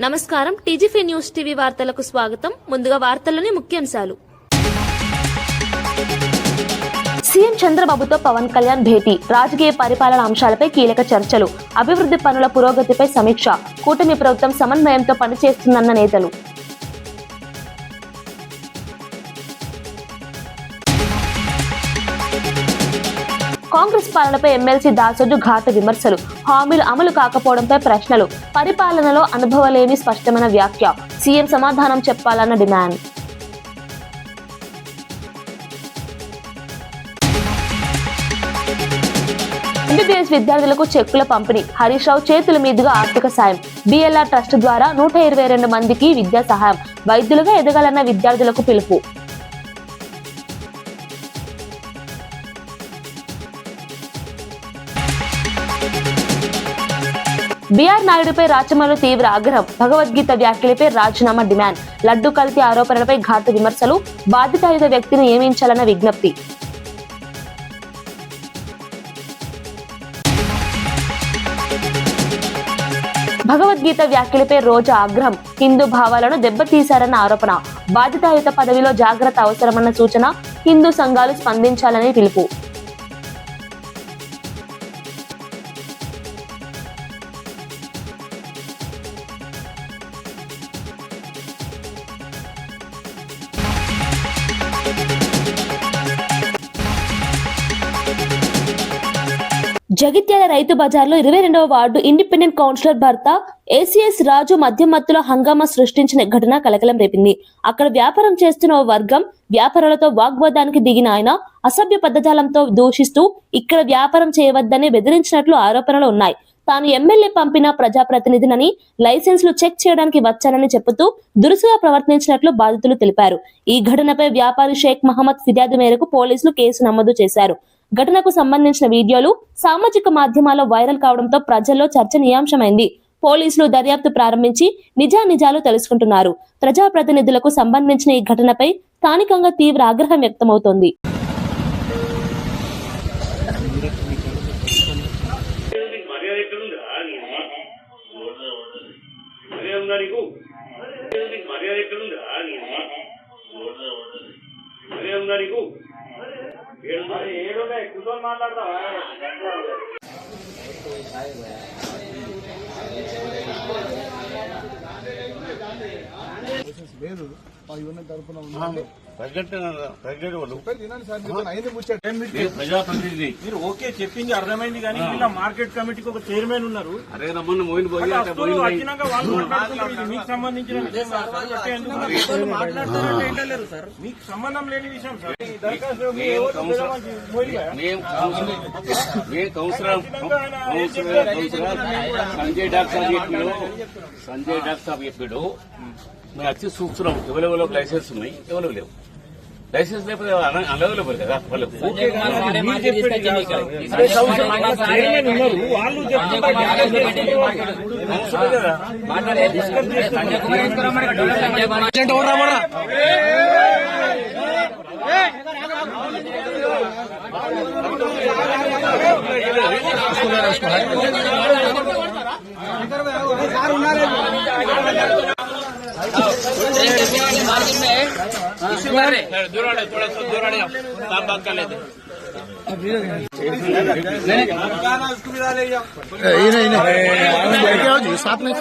నమస్కారం. టీజీఫీ news TV వార్తలకు స్వాగతం. ముందుగా వార్తల్లోని ముఖ్యాంశాలు. సీఎం చంద్రబాబుతో పవన్ కళ్యాణ్ భేటీ, రాజకీయ పరిపాలన అంశాలపై కీలక చర్చలు, అభివృద్ధి పనుల పురోగతిపై సమీక్ష, కూటమి ప్రభుత్వం సమన్వయంతో పనిచేస్తుందన్న నేతలు. కాంగ్రెస్ పాలనపై ఎమ్మెల్సీ దాసోజు ఘాటు విమర్శలు, హామీలు అమలు కాకపోవడంపై ప్రశ్నలు, పరిపాలనలో అనుభవలేమి స్పష్టమైన వ్యాఖ్య, సీఎం సమాధానం చెప్పాలన్న డిమాండ్. ఎంబీబీఎస్ విద్యార్థులకు చెక్కుల పంపిణీ, హరీష్ రావు చేతుల మీదుగా ఆర్థిక సాయం, బిఎల్ఆర్ ట్రస్ట్ ద్వారా 122 మందికి విద్యా సహాయం, వైద్యులుగా ఎదగాలన్న విద్యార్థులకు పిలుపు. బీఆర్ నాయుడుపై రాచమల్లు తీవ్ర ఆగ్రహం, భగవద్గీత వ్యాఖ్యలపై రాజీనామా డిమాండ్, లడ్డు కల్తీ ఆరోపణలపై ఘాటు విమర్శలు, బాధితాయుత వ్యక్తిని నియమించాలన్న విజ్ఞప్తి. భగవద్గీత వ్యాఖ్యలపై రోజా ఆగ్రహం, హిందూ భావాలను దెబ్బతీశారన్న ఆరోపణ, బాధితాయుత పదవిలో జాగ్రత్త అవసరమన్న సూచన, హిందూ సంఘాలు స్పందించాలని పిలుపు. జగిత్యాల రైతు బజార్లో 22వ వార్డు ఇండిపెండెంట్ కౌన్సిలర్ భర్త ఏసీఎస్ రాజు మద్యం మత్తులో హంగామా సృష్టించిన ఘటన కలకలం రేపింది. అక్కడ వ్యాపారం చేస్తున్న ఓ వర్గం వ్యాపారులతో వాగ్వాదానికి దిగిన ఆయన అసభ్య పదజాలంతో దూషిస్తూ ఇక్కడ వ్యాపారం చేయవద్దని బెదిరించినట్లు ఆరోపణలు ఉన్నాయి. తాను ఎమ్మెల్యే పంపిన ప్రజాప్రతినిధినని, లైసెన్సులు చెక్ చేయడానికి వచ్చానని చెబుతూ దురుసుగా ప్రవర్తించినట్లు బాధితులు తెలిపారు. ఈ ఘటనపై వ్యాపారి షేక్ మహమ్మద్ ఫిర్యాదు మేరకు పోలీసులు కేసు నమోదు చేశారు. ఘటనకు సంబంధించిన వీడియోలు సామాజిక మాధ్యమాల్లో వైరల్ కావడంతో ప్రజల్లో చర్చనీయాంశమైంది. పోలీసులు దర్యాప్తు ప్రారంభించి నిజానిజాలు తెలుసుకుంటున్నారు. ప్రజాప్రతినిధులకు సంబంధించిన ఈ ఘటనపై స్థానికంగా తీవ్ర ఆగ్రహం వ్యక్తమవుతోంది. కూర్చొని మాట్లాడతావా? లేదు మీరు ఓకే చెప్పింది అర్థమైంది, కానీ ఇలా మార్కెట్ కమిటీకి ఒక చైర్మన్ ఉన్నారు. మీకు సంబంధించిన విషయం మాట్లాడతారంటే సార్, మీకు సంబంధం లేని విషయం సార్. సంజయ్ డాక్టర్ సాబ్ చెప్పాడు, మేము వచ్చి చూస్తున్నాం ఎవరెవరో లైసెన్స్ ఉన్నాయి, ఎవరు లేవు. లైసెన్స్ లేకపోతే అనవైలబుల్ కదా వాళ్ళు. साथ में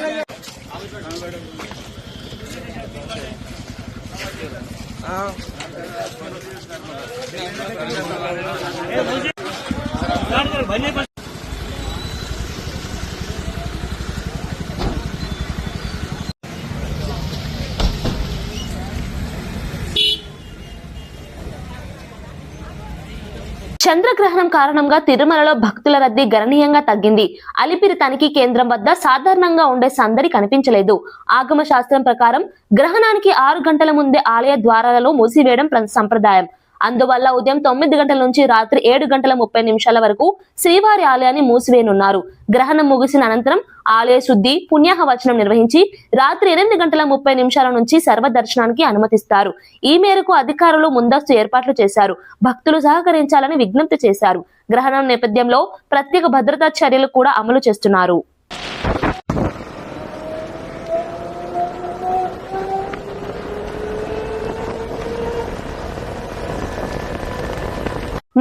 చంద్రగ్రహణం కారణంగా తిరుమలలో భక్తుల రద్దీ గణనీయంగా తగ్గింది. అలిపిరి తనిఖీ కేంద్రం వద్ద సాధారణంగా ఉండే సందడి కనిపించలేదు. ఆగమ శాస్త్రం ప్రకారం గ్రహణానికి 6 గంటల ముందే ఆలయ ద్వారాలలో మూసివేయడం సంప్రదాయం. అందువల్ల ఉదయం 9 గంటల నుంచి రాత్రి 7:30 వరకు శ్రీవారి ఆలయాన్ని మూసివేయనున్నారు. గ్రహణం ముగిసిన అనంతరం ఆలయ శుద్ధి, పుణ్యాహవచనం నిర్వహించి రాత్రి 8:30 నుంచి సర్వదర్శనానికి అనుమతిస్తారు. ఈ మేరకు అధికారులు ముందస్తు ఏర్పాట్లు చేశారు. భక్తులు సహకరించాలని విజ్ఞప్తి చేశారు. గ్రహణం నేపథ్యంలో ప్రత్యేక భద్రతా చర్యలు కూడా అమలు చేస్తున్నారు.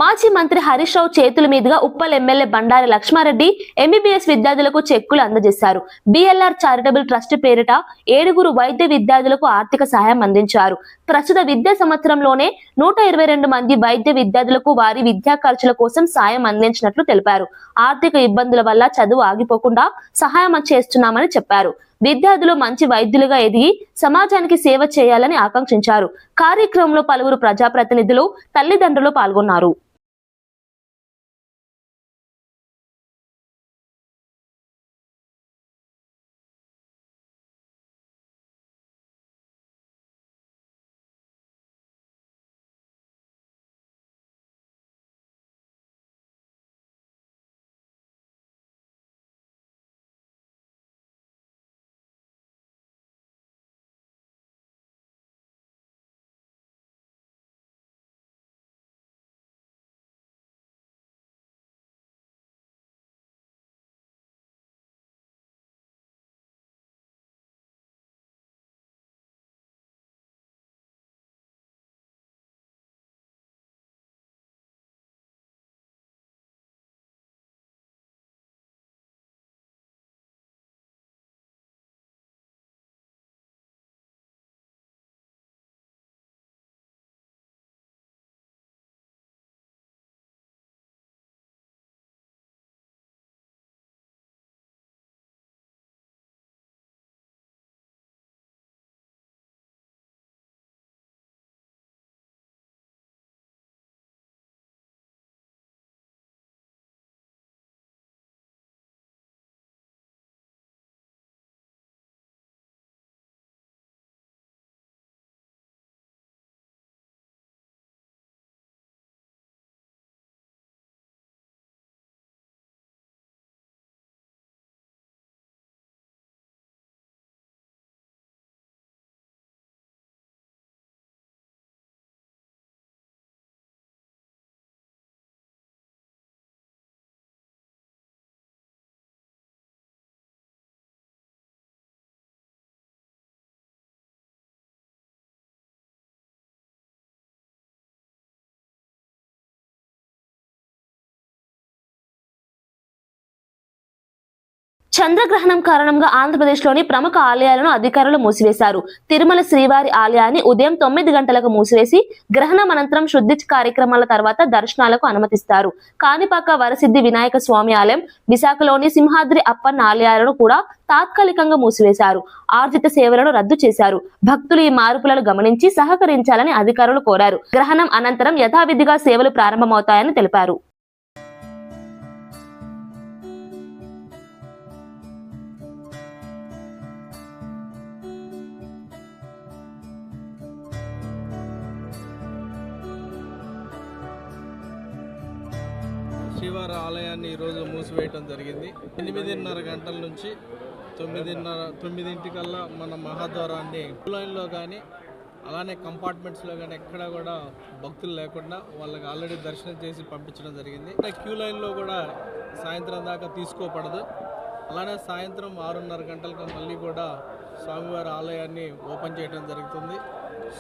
మాజీ మంత్రి హరీష్ రావు చేతుల మీదుగా ఉప్పల్ ఎమ్మెల్యే బండారి లక్ష్మారెడ్డి ఎంబీబీఎస్ విద్యార్థులకు చెక్కులు అందజేశారు. బిఎల్ఆర్ చారిటబుల్ ట్రస్ట్ పేరిట 7 వైద్య విద్యార్థులకు ఆర్థిక సహాయం అందించారు. ప్రస్తుత విద్యా సంవత్సరంలోనే 122 మంది వైద్య విద్యార్థులకు వారి విద్యా ఖర్చుల కోసం సాయం అందించినట్లు తెలిపారు. ఆర్థిక ఇబ్బందుల వల్ల చదువు ఆగిపోకుండా సహాయం చేస్తున్నామని చెప్పారు. విద్యార్థులు మంచి వైద్యులుగా ఎదిగి సమాజానికి సేవ చేయాలని ఆకాంక్షించారు. కార్యక్రమంలో పలువురు ప్రజాప్రతినిధులు, తల్లిదండ్రులు పాల్గొన్నారు. చంద్రగ్రహణం కారణంగా ఆంధ్రప్రదేశ్లోని ప్రముఖ ఆలయాలను అధికారులు మూసివేశారు. తిరుమల శ్రీవారి ఆలయాన్ని ఉదయం 9 గంటలకు మూసివేసి గ్రహణం అనంతరం శుద్ధి కార్యక్రమాల తర్వాత దర్శనాలకు అనుమతిస్తారు. కాణిపాక వరసిద్ధి వినాయక స్వామి ఆలయం, విశాఖలోని సింహాద్రి అప్పన్న ఆలయాలను కూడా తాత్కాలికంగా మూసివేశారు. ఆర్జిత సేవలను రద్దు చేశారు. భక్తులు ఈ మార్పులను గమనించి సహకరించాలని అధికారులు కోరారు. గ్రహణం అనంతరం యథావిధిగా సేవలు ప్రారంభమవుతాయని తెలిపారు. శ్రీవారి ఆలయాన్ని ఈరోజు మూసివేయటం జరిగింది. 8:30 గంటల నుంచి 9:00కల్లా మన మహాద్వారాన్ని క్యూ లైన్లో కానీ అలానే కంపార్ట్మెంట్స్లో కానీ ఎక్కడా కూడా భక్తులు లేకుండా వాళ్ళకి ఆల్రెడీ దర్శనం చేసి పంపించడం జరిగింది. క్యూ లైన్లో కూడా సాయంత్రం దాకా తీసుకోపడదు. అలానే సాయంత్రం 6:30 గంటలకు మళ్ళీ కూడా స్వామివారి ఆలయాన్ని ఓపెన్ చేయడం జరుగుతుంది.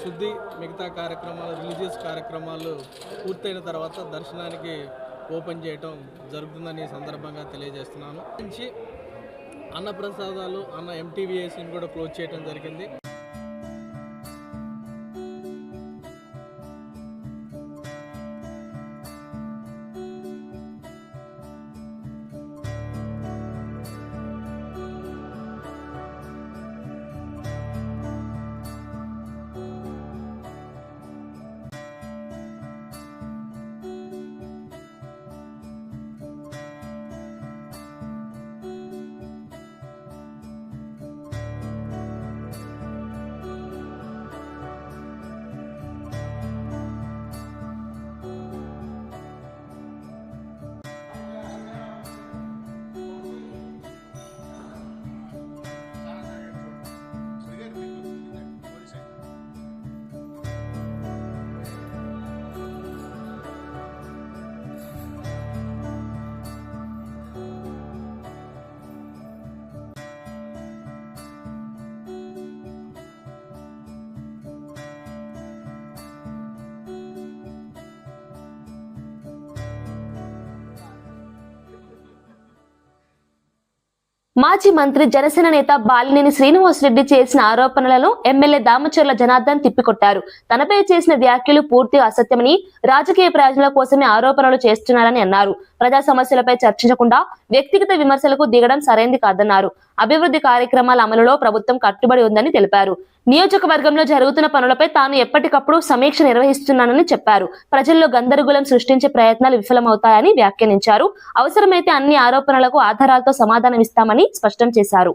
శుద్ధి మిగతా కార్యక్రమాలు, రిలీజియస్ కార్యక్రమాలు పూర్తయిన తర్వాత దర్శనానికి ఓపెన్ చేయటం జరుగుతుందని ఈ సందర్భంగా తెలియజేస్తున్నాను. నుంచి అన్నప్రసాదాలు, ఎంటీవీఎస్ని కూడా క్లోజ్ చేయడం జరిగింది. మాజీ మంత్రి జనసేన నేత బాలినేని శ్రీనివాసరెడ్డి చేసిన ఆరోపణలను ఎమ్మెల్యే దామచర్ల జనార్దన్ తిప్పికొట్టారు. తనపై చేసిన వ్యాఖ్యలు పూర్తిగా అసత్యమని, రాజకీయ ప్రయోజనాల కోసమే ఆరోపణలు చేస్తున్నారని అన్నారు. ప్రజా సమస్యలపై చర్చించకుండా వ్యక్తిగత విమర్శలకు దిగడం సరైంది కాదన్నారు. అభివృద్ధి కార్యక్రమాల అమలులో ప్రభుత్వం కట్టుబడి ఉందని తెలిపారు. నియోజకవర్గంలో జరుగుతున్న పనులపై తాను ఎప్పటికప్పుడు సమీక్ష నిర్వహిస్తున్నానని చెప్పారు. ప్రజల్లో గందరగోళం సృష్టించే ప్రయత్నాలు విఫలమవుతాయని వ్యాఖ్యానించారు. అవసరమైతే అన్ని ఆరోపణలకు ఆధారాలతో సమాధానమిస్తామని స్పష్టం చేశారు.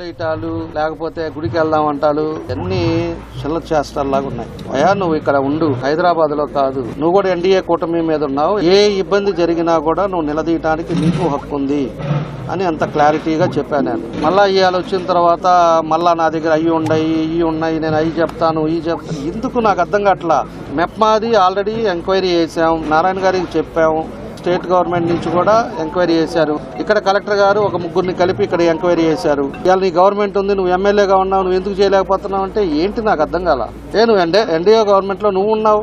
లైటాలు లేకపోతే గుడికి వెళ్దాం అంటాలు అన్ని చిల్ల చేష్టల్లాగా ఉన్నాయి. అయ్యా నువ్వు ఇక్కడ ఉండు, హైదరాబాద్ లో కాదు. నువ్వు కూడా ఎన్డీఏ కూటమి మీద ఉన్నావు. ఏ ఇబ్బంది జరిగినా కూడా నువ్వు నిలదీయడానికి నీకు హక్కు ఉంది అని అంత క్లారిటీగా చెప్పాను నేను. మళ్ళా ఇవాళ వచ్చిన తర్వాత మళ్ళా నా దగ్గర అయ్యి ఉన్నాయి నేను అవి చెప్తాను ఈ చెప్తాను. ఎందుకు నాకు అర్థం కావట్లా. మెప్మాది ఆల్రెడీ ఎంక్వైరీ చేసాం, నారాయణ గారికి చెప్పాము, స్టేట్ గవర్నమెంట్ నుంచి కూడా ఎంక్వైరీ చేశారు. ఇక్కడ కలెక్టర్ గారు ఒక ముగ్గురిని కలిపి ఇక్కడ ఎంక్వైరీ చేశారు. ఇవాళ నీ గవర్నమెంట్ ఉంది, నువ్వు ఎమ్మెల్యేగా ఉన్నావు, నువ్వు ఎందుకు చేయలేకపోతున్నావు అంటే ఏంటి నాకు అర్థం కాల. నువ్వు ఎన్డీఏ గవర్నమెంట్ లో నువ్వు ఉన్నావు,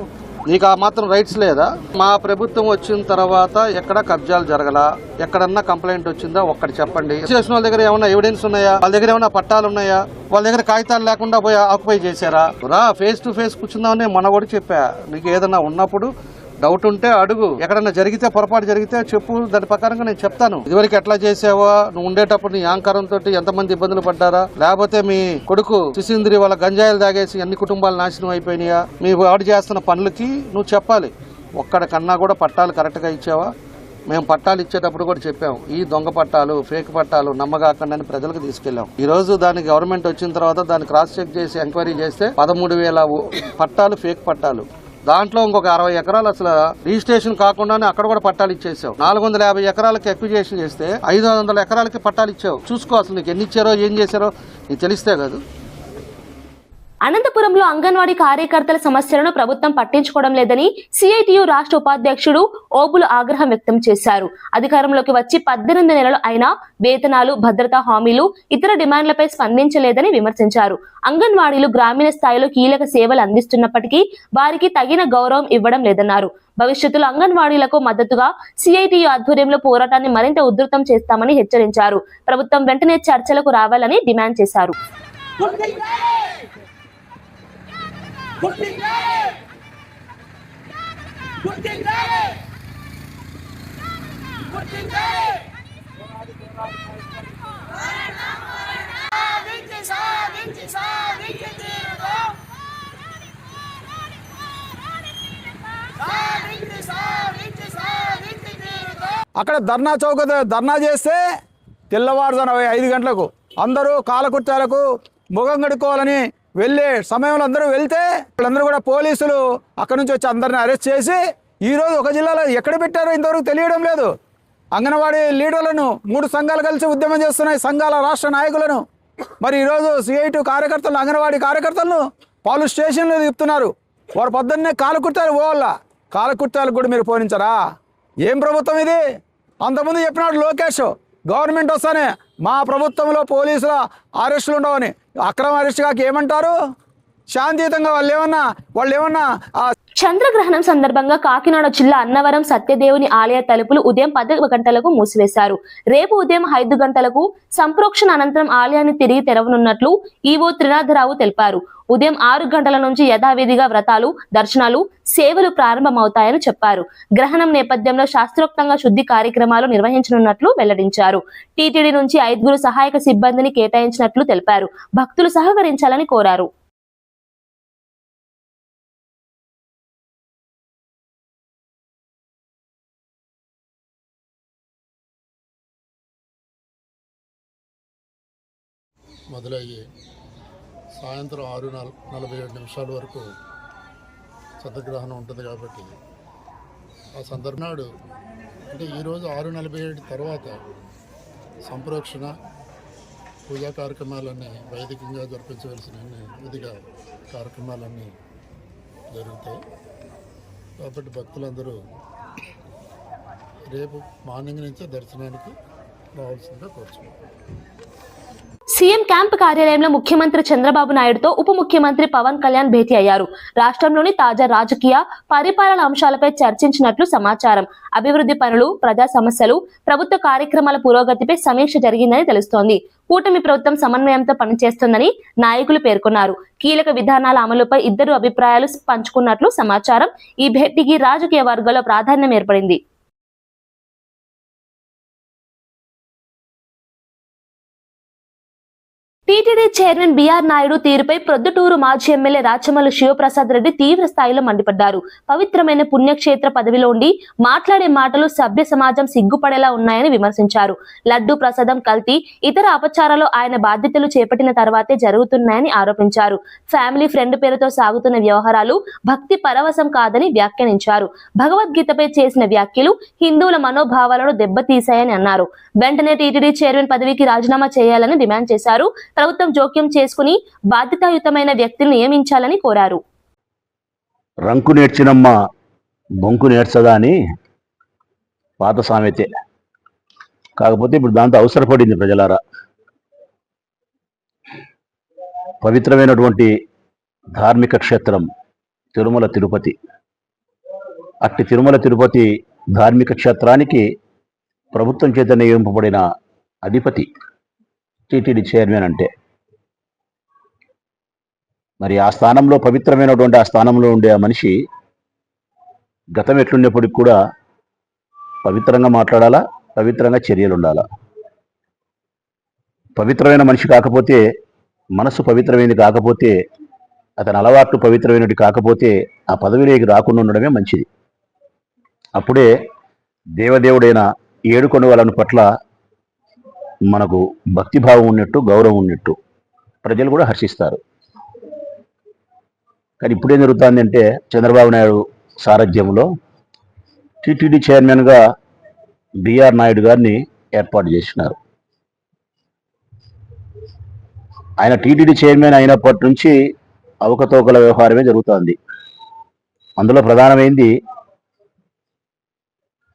నీకు ఆ మాత్రం రైట్స్ లేదా? మా ప్రభుత్వం వచ్చిన తర్వాత ఎక్కడ కబ్జాలు జరగలా, ఎక్కడన్నా కంప్లైంట్ వచ్చిందా ఒక్కటి చెప్పండి. చేసిన వాళ్ళ దగ్గర ఏమైనా ఎవిడెన్స్ ఉన్నాయా? వాళ్ళ దగ్గర ఏమైనా పట్టాలు ఉన్నాయా? వాళ్ళ దగ్గర కాగితాలు లేకుండా పోయి ఆక్యుపై చేశారా? రా ఫేస్ టు ఫేస్ కూర్చుందామని మొన్న కూడా చెప్పా. నీకు ఏదన్నా ఉన్నప్పుడు డౌట్ ఉంటే అడుగు. ఎక్కడన్నా జరిగితే పొరపాటు జరిగితే చెప్పు, దాని ప్రకారంగా నేను చెప్తాను. ఇదివరకు ఎట్లా చేసావా, నువ్వు ఉండేటప్పుడు నీ యాంకరంతో ఎంతమంది ఇబ్బందులు పడ్డారా, లేకపోతే మీ కొడుకు శిశీంద్రి వాళ్ళ గంజాయిలు తాగేసి అన్ని కుటుంబాలు నాశనం అయిపోయినాయా, మీ వాడు చేస్తున్న పనులకి నువ్వు చెప్పాలి. ఒక్కడికన్నా కూడా పట్టాలు కరెక్ట్గా ఇచ్చావా? మేము పట్టాలు ఇచ్చేటప్పుడు కూడా చెప్పాము, ఈ దొంగ పట్టాలు ఫేక్ పట్టాలు నమ్మగాకండి అని ప్రజలకు తీసుకెళ్లాం. ఈ రోజు దానికి గవర్నమెంట్ వచ్చిన తర్వాత దాన్ని క్రాస్ చెక్ చేసి ఎంక్వైరీ చేస్తే 13,000 పట్టాలు ఫేక్ పట్టాలు. దాంట్లో ఇంకొక 60 ఎకరాలు అసలు రిజిస్ట్రేషన్ కాకుండానే అక్కడ కూడా పట్టాలు ఇచ్చేసావు. 450 ఎకరాలకి అక్విజిషన్ చేస్తే 500 ఎకరాలకి పట్టాలు ఇచ్చావు. చూసుకో అసలు నీకు ఎన్ని ఇచ్చారో ఏం చేశారో నీకు తెలిస్తే కాదు. అనంతపురంలో అంగన్వాడీ కార్యకర్తల సమస్యలను ప్రభుత్వం పట్టించుకోవడం లేదని సిఐటియు రాష్ట్ర ఉపాధ్యక్షుడు ఓబులు ఆగ్రహం వ్యక్తం చేశారు. అధికారంలోకి వచ్చి 18 నెలలు అయినా వేతనాలు, భద్రతా హామీలు, ఇతర డిమాండ్లపై స్పందించలేదని విమర్శించారు. అంగన్వాడీలు గ్రామీణ స్థాయిలో కీలక సేవలు అందిస్తున్నప్పటికీ వారికి తగిన గౌరవం ఇవ్వడం లేదన్నారు. భవిష్యత్తులో అంగన్వాడీలకు మద్దతుగా సిఐటియు ఆధ్వర్యంలో పోరాటాన్ని మరింత ఉధృతం చేస్తామని హెచ్చరించారు. ప్రభుత్వం వెంటనే చర్చలకు రావాలని డిమాండ్ చేశారు. అక్కడ ధర్నా చౌక ధర్నా చేస్తే తెల్లవారుజామున 5 గంటలకు అందరూ కాలకృత్యాలకు ముఖం కడుక్కోవాలని వెళ్ళే సమయంలో అందరూ వెళ్తే వాళ్ళందరూ కూడా పోలీసులు అక్కడి నుంచి వచ్చి అందరిని అరెస్ట్ చేసి ఈరోజు ఒక జిల్లాలో ఎక్కడ పెట్టారో ఇంతవరకు తెలియడం లేదు. అంగన్వాడీ లీడర్లను 3 సంఘాలు కలిసి ఉద్యమం చేస్తున్నాయి, సంఘాల రాష్ట్ర నాయకులను. మరి ఈరోజు సిఐటి కార్యకర్తలు, అంగన్వాడీ కార్యకర్తలను పోలీస్ స్టేషన్లో తిప్పుతున్నారు. వారు పొద్దున్నే కాలకృత్యాలు పోవాల, కాలకృత్యాలకు కూడా మీరు పోనించరా? ఏం ప్రభుత్వం ఇది? అంతకుముందు చెప్పినాడు లోకేష్, గవర్నమెంట్ వస్తానే మా ప్రభుత్వంలో పోలీసుల అరెస్టులు ఉండవని. అక్రమ అరెస్ట్ కాక ఏమంటారు? శాంతియుతంగా వాళ్ళు ఏమన్నా చంద్రగ్రహణం సందర్భంగా కాకినాడ జిల్లా అన్నవరం సత్యదేవుని ఆలయ తలుపులు ఉదయం 10 గంటలకు మూసివేశారు. రేపు ఉదయం 5 గంటలకు సంప్రోక్షణ అనంతరం ఆలయాన్ని తిరిగి తెరవనున్నట్లు ఈవో త్రినాథరావు తెలిపారు. ఉదయం 6 గంటల నుంచి యథావిధిగా వ్రతాలు, దర్శనాలు, సేవలు ప్రారంభమవుతాయని చెప్పారు. గ్రహణం నేపథ్యంలో శాస్త్రోక్తంగా శుద్ధి కార్యక్రమాలు నిర్వహించనున్నట్లు వెల్లడించారు. టీటీడీ నుంచి 5 సహాయక సిబ్బందిని కేటాయించినట్లు తెలిపారు. భక్తులు సహకరించాలని కోరారు. మొదలయ్యి సాయంత్రం 6:47 వరకు చంద్రగ్రహణం ఉంటుంది. కాబట్టి ఆ సందర్భనాడు అంటే ఈరోజు 6:47 తర్వాత సంప్రోక్షణ పూజా కార్యక్రమాలన్నీ వైదికంగా జరిపించవలసిన విధిగా కార్యక్రమాలన్నీ జరుగుతాయి. కాబట్టి భక్తులందరూ రేపు మార్నింగ్ నుంచే దర్శనానికి రావాల్సిందిగా కోరుచున్నాను. సీఎం క్యాంప్ కార్యాలయంలో ముఖ్యమంత్రి చంద్రబాబు నాయుడుతో ఉప ముఖ్యమంత్రి పవన్ కళ్యాణ్ భేటీ అయ్యారు. రాష్ట్రంలోని తాజా రాజకీయ పరిపాలన అంశాలపై చర్చించినట్లు సమాచారం. అభివృద్ధి పనులు, ప్రజా సమస్యలు, ప్రభుత్వ కార్యక్రమాల పురోగతిపై సమీక్ష జరిగిందని తెలుస్తోంది. కూటమి ప్రభుత్వం సమన్వయంతో పనిచేస్తుందని నాయకులు పేర్కొన్నారు. కీలక విధానాల అమలుపై ఇద్దరు అభిప్రాయాలు పంచుకున్నట్లు సమాచారం. ఈ భేటీకి రాజకీయ వర్గాల్లో ప్రాధాన్యం ఏర్పడింది. టీటీడీ చైర్మన్ బీఆర్ నాయుడు తీరుపై ప్రొద్దుటూరు మాజీ ఎమ్మెల్యే రాచమల్లు శివప్రసాద్ రెడ్డి తీవ్ర స్థాయిలో మండిపడ్డారు. పవిత్రమైన పుణ్యక్షేత్ర పదవిలో ఉండి మాట్లాడే మాటలు సభ్య సమాజం సిగ్గుపడేలా ఉన్నాయని విమర్శించారు. లడ్డూ ప్రసాదం కల్తీ, ఇతర అపచారాలు ఆయన బాధ్యతలు చేపట్టిన తర్వాతే జరుగుతున్నాయని ఆరోపించారు. ఫ్యామిలీ ఫ్రెండ్ పేరుతో సాగుతున్న వ్యవహారాలు భక్తి పరవశం కాదని వ్యాఖ్యానించారు. భగవద్గీతపై చేసిన వ్యాఖ్యలు హిందువుల మనోభావాలను దెబ్బతీశాయని అన్నారు. వెంటనే టీటీడీ చైర్మన్ పదవికి రాజీనామా చేయాలని డిమాండ్ చేశారు. ప్రభుత్వం జోక్యం చేసుకుని బాధ్యతాయుతమైన వ్యక్తిని నియమించాలని కోరారు. రంకు నేర్చినమ్మ బొంకు నేర్చదా అని పాత సామెతే. కాకపోతే ఇప్పుడు దాంతో అవసరపడింది ప్రజలారా. పవిత్రమైనటువంటి ధార్మిక క్షేత్రం తిరుమల తిరుపతి. అట్టి తిరుమల తిరుపతి ధార్మిక క్షేత్రానికి ప్రభుత్వం చేత నియమింపబడిన అధిపతి టీటీడీ చైర్మన్ అంటే. మరి ఆ స్థానంలో, పవిత్రమైనటువంటి ఆ స్థానంలో ఉండే ఆ మనిషి గతం ఎట్లున్నప్పటికి కూడా పవిత్రంగా మాట్లాడాలా, పవిత్రంగా చర్యలు ఉండాలా. పవిత్రమైన మనిషి కాకపోతే, మనసు పవిత్రమైనది కాకపోతే, అతని అలవాట్లు పవిత్రమైనది కాకపోతే ఆ పదవిలోకి రాకుండా ఉండడమే మంచిది. అప్పుడే దేవదేవుడైన ఏడుకొండవాళ్ళని పట్ల మనకు భక్తిభావం ఉన్నట్టు, గౌరవం ఉన్నట్టు ప్రజలు కూడా హర్షిస్తారు. కానీ ఇప్పుడేం జరుగుతుంది అంటే, చంద్రబాబు నాయుడు సారథ్యంలో టీటీడీ చైర్మన్గా బీఆర్ నాయుడు గారిని ఏర్పాటు చేసినారు. ఆయన టీటీడీ చైర్మన్ అయినప్పటి నుంచి అవకతవకల వ్యవహారమే జరుగుతోంది. అందులో ప్రధానమైంది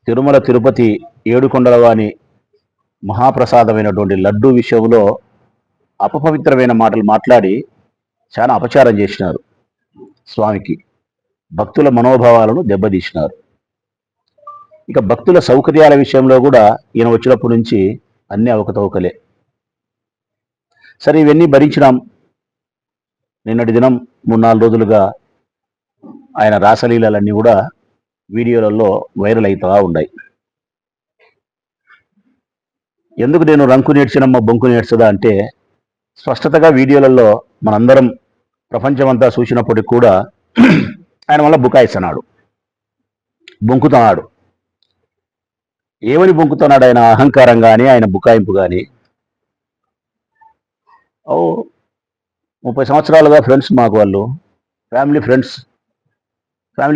తిరుమల తిరుపతి ఏడుకొండల వాని మహాప్రసాదమైనటువంటి లడ్డూ విషయంలో అపపవిత్రమైన మాటలు మాట్లాడి చాలా అపచారం చేసినారు. స్వామికి భక్తుల మనోభావాలను దెబ్బతీసినారు. ఇక భక్తుల సౌకర్యాల విషయంలో కూడా ఈయన వచ్చినప్పటి నుంచి అన్ని అవకతవకలే. సరే, ఇవన్నీ భరించినాం. నిన్నటి దినం 3-4 రోజులుగా ఆయన రాసలీలన్నీ కూడా వీడియోలలో వైరల్ అవుతా ఉన్నాయి. ఎందుకు నేను రంకు నేర్చినమ్మ బొంకు నేర్చదా అంటే, స్పష్టతగా వీడియోలలో మనందరం ప్రపంచమంతా చూసినప్పటికి కూడా ఆయన వల్ల బుకాయిస్తున్నాడు, బొంకుతున్నాడు. ఏమని బొంకుతున్నాడు? ఆయన అహంకారం కానీ, ఆయన బుకాయింపు కానీ. 30 సంవత్సరాలుగా ఫ్రెండ్స్ మాకు, వాళ్ళు ఫ్యామిలీ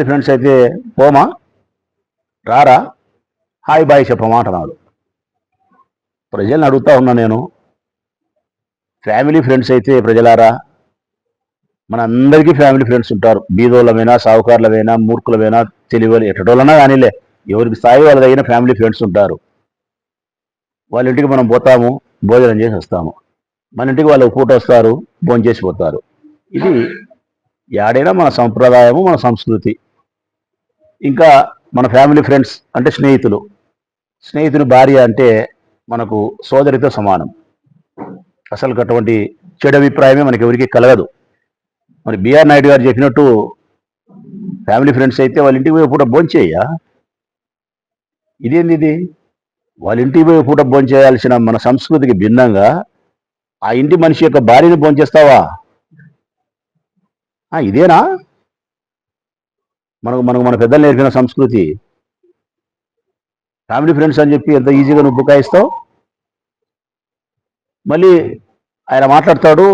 ఫ్రెండ్స్ అయితే పోమా, రారా, హాయ్ బాయ్ చెప్పమా అంటున్నాడు. ప్రజల్ని అడుగుతా ఉన్నా నేను, ఫ్యామిలీ ఫ్రెండ్స్ అయితే ప్రజలారా, మన అందరికీ ఫ్యామిలీ ఫ్రెండ్స్ ఉంటారు. బీదోళ్ళమైనా, సావుకారులమైనా, మూర్ఖులమైనా, తెలివిలు ఎట్టడోళ్ళనా కానీలే, ఎవరికి స్థాయి వాళ్ళదైన ఫ్యామిలీ ఫ్రెండ్స్ ఉంటారు. వాళ్ళ ఇంటికి మనం పోతాము, భోజనం చేసి వస్తాము. మన ఇంటికి వాళ్ళు పూట వస్తారు, భోజనం చేసి పోతారు. ఇది యాడైనా మన సంప్రదాయము, మన సంస్కృతి. ఇంకా మన ఫ్యామిలీ ఫ్రెండ్స్ అంటే స్నేహితుని భార్య అంటే మనకు సోదరితో సమానం. అసలు అటువంటి చెడు అభిప్రాయమే మనకి ఎవరికి కలగదు. మరి బీఆర్ నాయుడు గారు చెప్పినట్టు ఫ్యామిలీ ఫ్రెండ్స్ అయితే వాళ్ళ ఇంటికి పోయి పూట భోంచేయ్యా. ఇదేంది ఇది? వాళ్ళ ఇంటికి పోయి పూట భోంచేయాల్సిన మన సంస్కృతికి భిన్నంగా ఆ ఇంటి మనిషి యొక్క భార్యని భోంచేస్తావా? ఇదేనా మన పెద్దలు నేర్పిన సంస్కృతి? ఫ్యామిలీ ఫ్రెండ్స్ అని చెప్పి ఎంత ఈజీగా నువ్వు బుకాయిస్తావు. మళ్ళీ ఆయన మాట్లాడతాడు,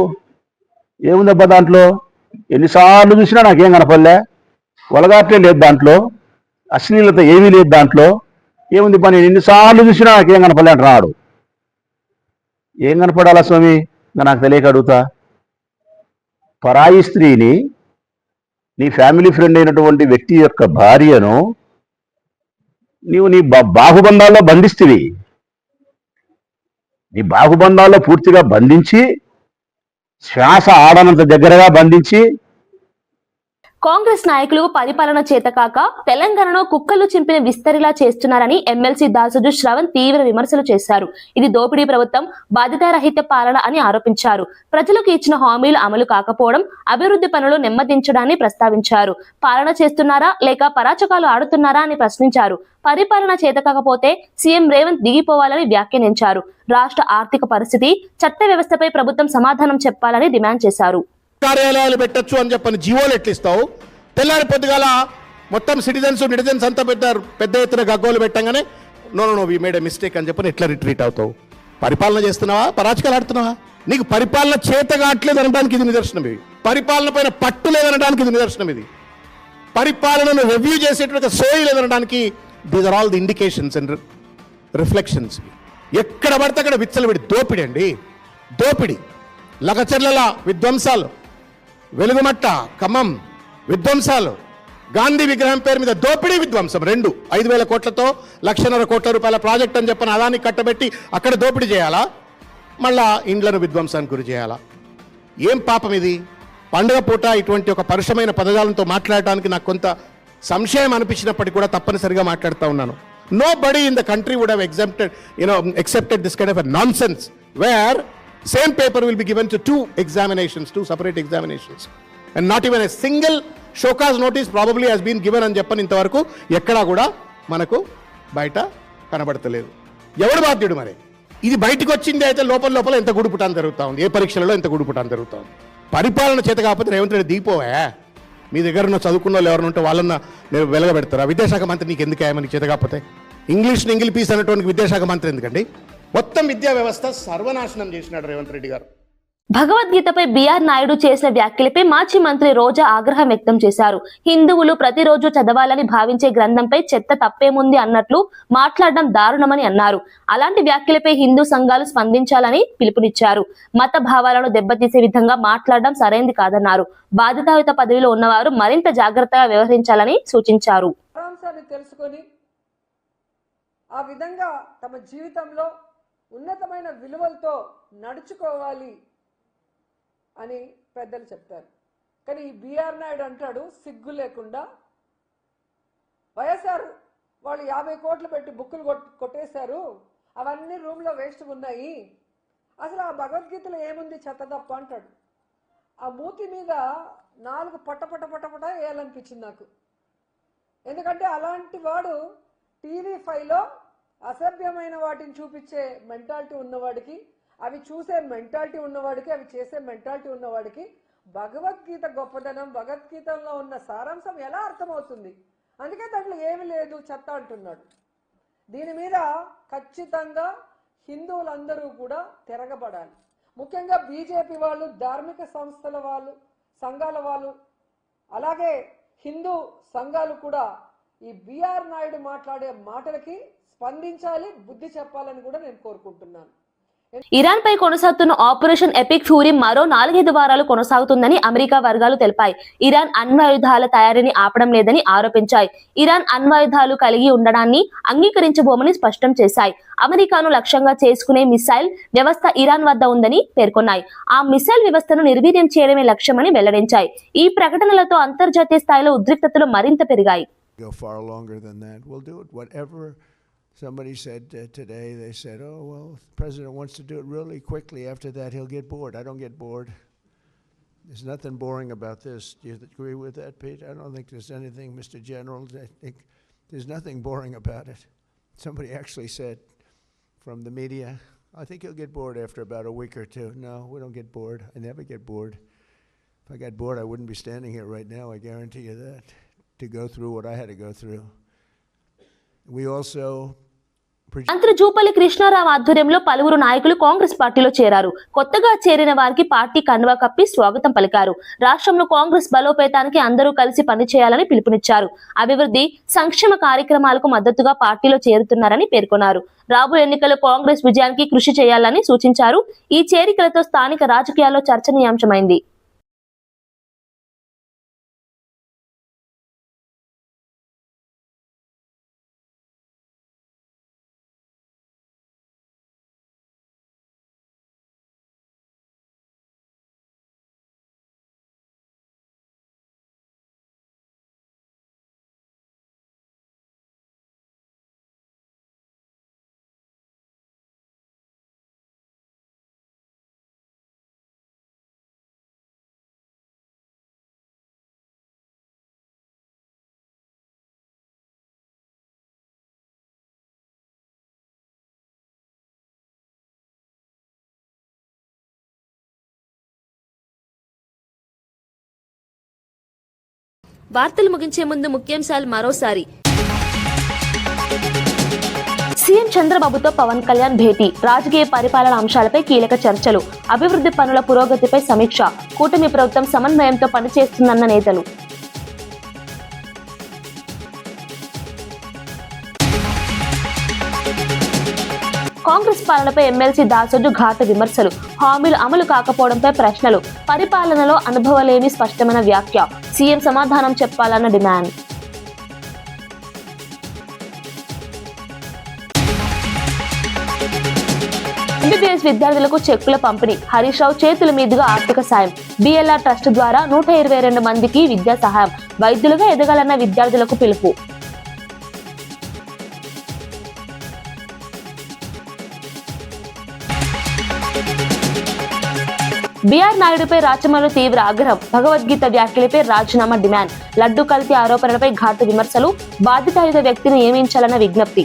ఏముందబ్బా దాంట్లో, ఎన్నిసార్లు చూసినా నాకేం కనపడలే, వలగాట్లే లేదు దాంట్లో, అశ్లీలత ఏమీ లేదు దాంట్లో, ఏముంది పని, ఎన్నిసార్లు చూసినా నాకేం కనపడలే అంటున్నాడు. ఏం కనపడాలా స్వామి? నాకు తెలియక అడుగుతా. పరాయి స్త్రీని, నీ ఫ్యామిలీ ఫ్రెండ్ అయినటువంటి వ్యక్తి యొక్క భార్యను నీవు నీ బాహుబంధాల్లో బంధిస్తువి. ఈ బాహుబంధాల్లో పూర్తిగా బంధించి శ్వాస ఆడనంత దగ్గరగా బంధించి కాంగ్రెస్ నాయకులు పరిపాలన చేతకాక తెలంగాణలో కుక్కలు చింపిన విస్తరిలా చేస్తున్నారని ఎమ్మెల్సీ దాసుడు శ్రవణ్ తీవ్ర విమర్శలు చేశారు. ఇది దోపిడీ ప్రభుత్వం, బాధ్యతారహిత పాలన అని ఆరోపించారు. ప్రజలకు ఇచ్చిన హామీలు అమలు కాకపోవడం, అభివృద్ధి పనులు నెమ్మదించడాన్ని ప్రస్తావించారు. పాలన చేస్తున్నారా లేక పరాచకాలు ఆడుతున్నారా అని ప్రశ్నించారు. పరిపాలన చేతకాకపోతే సీఎం రేవంత్ దిగిపోవాలని వ్యాఖ్యానించారు. రాష్ట్ర ఆర్థిక పరిస్థితి, చట్ట వ్యవస్థపై ప్రభుత్వం సమాధానం చెప్పాలని డిమాండ్ చేశారు. కార్యాలయాలు పెట్టచ్చు అని చెప్పని జీవోలు ఎట్లిస్తావు? తెల్లారి పొద్దుగాల మొత్తం సిటిజన్స్ అంతా పెద్ద ఎత్తున గగ్గోలు పెట్టంగానే no we made a mistake అని చెప్పని ఎట్లా రిట్రీట్ అవుతావు? పరిపాలన చేస్తున్నావా, పరాచకాలు ఆడుతున్నావా? నీకు పరిపాలన చేత కావట్లేదు అనడానికి ఇది నిదర్శనం. ఇది పరిపాలన పైన పట్టు లేదనడానికి ఇది నిదర్శనం. ఇది పరిపాలనను రివ్యూ చేసేటువంటి సోయి లేదనడానికి these are all the indications and reflections. ఎక్కడ పడితే అక్కడ విచ్చలవిడి దోపిడి అండి, దోపిడి. లగచర్ల విధ్వంసాలు, వెలుగుమట్ట ఖమ్మం విధ్వంసాలు, గాంధీ విగ్రహం పేరు మీద దోపిడీ విధ్వంసం, 5,000 కోట్లతో 1,50,000 కోట్ల రూపాయల ప్రాజెక్ట్ అని చెప్పని అదాన్ని కట్టబెట్టి అక్కడ దోపిడీ చేయాలా? మళ్ళా ఇండ్లను విధ్వంసానికి గురి చేయాలా? ఏం పాపం ఇది? పండుగ పూట ఇటువంటి ఒక పరుషమైన పదజాలంతో మాట్లాడటానికి నాకు కొంత సంశయం అనిపించినప్పటికీ కూడా తప్పనిసరిగా మాట్లాడుతూ ఉన్నాను. Nobody in the country would have accepted this kind of a nonsense where same paper will be given to two separate examinations, and not even a single showcase notice probably has been given అని చెప్పని ఇంతవరకు ఎక్కడా కూడా మనకు బయట కనబడతలేదు. ఎవడు బాధ్యుడు మరి? ఇది బయటకు వచ్చింది అయితే లోపల ఎంత గుడిపుటాన్ని జరుగుతూ ఉంది, ఏ పరీక్షలలో ఎంత గుడిపుటాన్ని జరుగుతూ ఉంది. పరిపాలన చేత కాకపోతే రేవంత్ రెడ్డి దిగిపోవా? మీ దగ్గర ఉన్న చదువుకున్న వాళ్ళు ఎవరైనా ఉంటే వాళ్ళన్న నేను వెలగబెడతారా? విద్యాశాఖ మంత్రి నీకు ఎందుకు మనకి చేత కాకపోతే? ఇంగ్లీష్ పీస్ అనేటువంటి విద్యాశాఖ మంత్రి ఎందుకండి? మొత్తం విద్యా వ్యవస్థ సర్వనాశనం చేసినాడు రేవంత్ రెడ్డి గారు. భగవద్గీతపై బిఆర్ నాయుడు చేసిన వ్యాఖ్యలపై మాజీ మంత్రి రోజా ఆగ్రహం వ్యక్తం చేశారు. హిందువులు ప్రతిరోజు చదవాలని భావించే గ్రంథంపై చెత్త తప్పేముంది అన్నట్లు మాట్లాడడం దారుణమని అన్నారు. అలాంటి వ్యాఖ్యలపై హిందూ సంఘాలు స్పందించాలని పిలుపునిచ్చారు. మత భావాలను దెబ్బతీసే విధంగా మాట్లాడడం సరైంది కాదన్నారు. బాధ్యతాయుత పదవిలో ఉన్నవారు మరింత జాగ్రత్తగా వ్యవహరించాలని సూచించారు. తెలుసుకొని ఆ విధంగా తమ జీవితంలో ఉన్నతమైన విలువలతో నడుచుకోవాలి అని పెద్దలు చెప్తారు. కానీ ఈ బిఆర్ నాయుడు అంటాడు సిగ్గు లేకుండా, వైఎస్ఆర్ వాళ్ళు 50 కోట్లు పెట్టి బుక్కులు కొట్టేశారు, అవన్నీ రూమ్లో వేస్ట్ ఉన్నాయి, అసలు ఆ భగవద్గీతలో ఏముంది చెత్త తప్ప అంటాడు. ఆ మూతి మీద 4 పట్ట వేయాలనిపించింది నాకు. ఎందుకంటే అలాంటి వాడు TV5లో అసభ్యమైన వాటిని చూపించే మెంటాలిటీ ఉన్నవాడికి, అవి చూసే మెంటాలిటీ ఉన్నవాడికి, అవి చేసే మెంటాలిటీ ఉన్నవాడికి భగవద్గీత గొప్పదనం, భగవద్గీతలో ఉన్న సారాంశం ఎలా అర్థమవుతుంది? అందుకే దాంట్లో ఏమి లేదు చెత్త అంటున్నాడు. దీని మీద ఖచ్చితంగా హిందువులందరూ కూడా తిరగబడాలి. ముఖ్యంగా బీజేపీ వాళ్ళు, ధార్మిక సంస్థల వాళ్ళు, సంఘాల వాళ్ళు, అలాగే హిందూ సంఘాలు కూడా ఈ బిఆర్ నాయుడు మాట్లాడే మాటలకి స్పందించాలి, బుద్ధి చెప్పాలని కూడా నేను కోరుకుంటున్నాను. ఇరాన్ పై కొనసాగుతున్న ఆపరేషన్ ఎపిక్ ఫ్యూరీ మరో 4-5 వారాలు కొనసాగుతుందని అమెరికా వర్గాలు తెలిపాయి. ఇరాన్ అణ్వాయుధాల తయారీని ఆపడం లేదని ఆరోపించాయి. ఇరాన్ అణ్వాయుధాలు కలిగి ఉండడాన్ని అంగీకరించబోమని స్పష్టం చేశాయి. అమెరికాను లక్ష్యంగా చేసుకునే మిసైల్ వ్యవస్థ ఇరాన్ వద్ద ఉందని పేర్కొన్నాయి. ఆ మిసైల్ వ్యవస్థను నిర్వీర్యం చేయడమే లక్ష్యమని వెల్లడించాయి. ఈ ప్రకటనలతో అంతర్జాతీయ స్థాయిలో ఉద్రిక్తతలు మరింత పెరిగాయి. Somebody said today, they said, oh, well, the president wants to do it really quickly. After that, he'll get bored. I don't get bored. There's nothing boring about this. Do you agree with that, Pete? I don't think there's anything, Mr. General. I think there's nothing boring about it. Somebody actually said from the media, I think he'll get bored after about a week or two. No, we don't get bored. I never get bored. If I got bored, I wouldn't be standing here right now. I guarantee you that, to go through what I had to go through. We also మంత్రి జూపల్లి కృష్ణారావు ఆధ్వర్యంలో పలువురు నాయకులు కాంగ్రెస్ పార్టీలో చేరారు. కొత్తగా చేరిన వారికి party కండువా కప్పి స్వాగతం పలికారు. రాష్ట్రంలో కాంగ్రెస్ బలోపేతానికి అందరూ కలిసి పనిచేయాలని పిలుపునిచ్చారు. అభివృద్ధి, సంక్షేమ కార్యక్రమాలకు మద్దతుగా పార్టీలో చేరుతున్నారని పేర్కొన్నారు. రాబోయే ఎన్నికల్లో కాంగ్రెస్ విజయానికి కృషి చేయాలని సూచించారు. ఈ చేరికలతో స్థానిక రాజకీయాల్లో చర్చనీయాంశమైంది. వార్తలు ముగించే ముందు ముఖ్యాంశాలు మరోసారి. సీఎం చంద్రబాబుతో పవన్ కళ్యాణ్ భేటీ, రాజకీయ పరిపాలన అంశాలపై కీలక చర్చలు, అభివృద్ధి పనుల పురోగతిపై సమీక్ష, కూటమి ప్రభుత్వం సమన్వయంతో పనిచేస్తుందన్న నేతలు. కాంగ్రెస్ పాలనపై ఎమ్మెల్సీ దాసోజు ఘాటు విమర్శలు, హామీలు అమలు కాకపోవడంపై ప్రశ్నలు, పరిపాలనలో అనుభవలేమి స్పష్టమైన వ్యాఖ్య, సీఎం సమాధానం చెప్పాలన్న డిమాండ్. ఎంబీబీఎస్ విద్యార్థులకు చెక్కుల పంపిణీ, హరీష్ రావు చేతుల మీదుగా ఆర్థిక సాయం, బిఎల్ఆర్ ట్రస్ట్ ద్వారా 122 మందికి విద్యా సహాయం, వైద్యులుగా ఎదగాలన్న విద్యార్థులకు పిలుపు. బీఆర్ నాయుడుపై రాచమల్లు తీవ్ర ఆగ్రహం, భగవద్గీత వ్యాఖ్యలపై రాజీనామా డిమాండ్, లడ్డు కల్తీ ఆరోపణలపై ఘాటు విమర్శలు, బాధితాయుత వ్యక్తిని నియమించాలన్న విజ్ఞప్తి.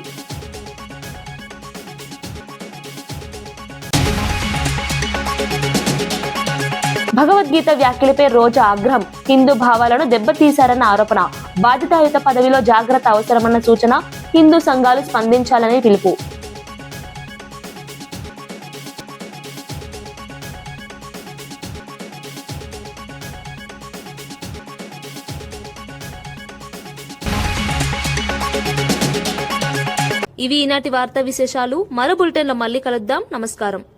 భగవద్గీత వ్యాఖ్యలపై రోజా ఆగ్రహం, హిందూ భావాలను దెబ్బతీశారన్న ఆరోపణ, బాధితాయుత పదవిలో జాగ్రత్త అవసరమన్న సూచన, హిందూ సంఘాలు స్పందించాలని పిలుపు. ఇవి ఈనాటి వార్తా విశేషాలు. మరో బులెటిన్లో మళ్ళీ కలుద్దాం. నమస్కారం.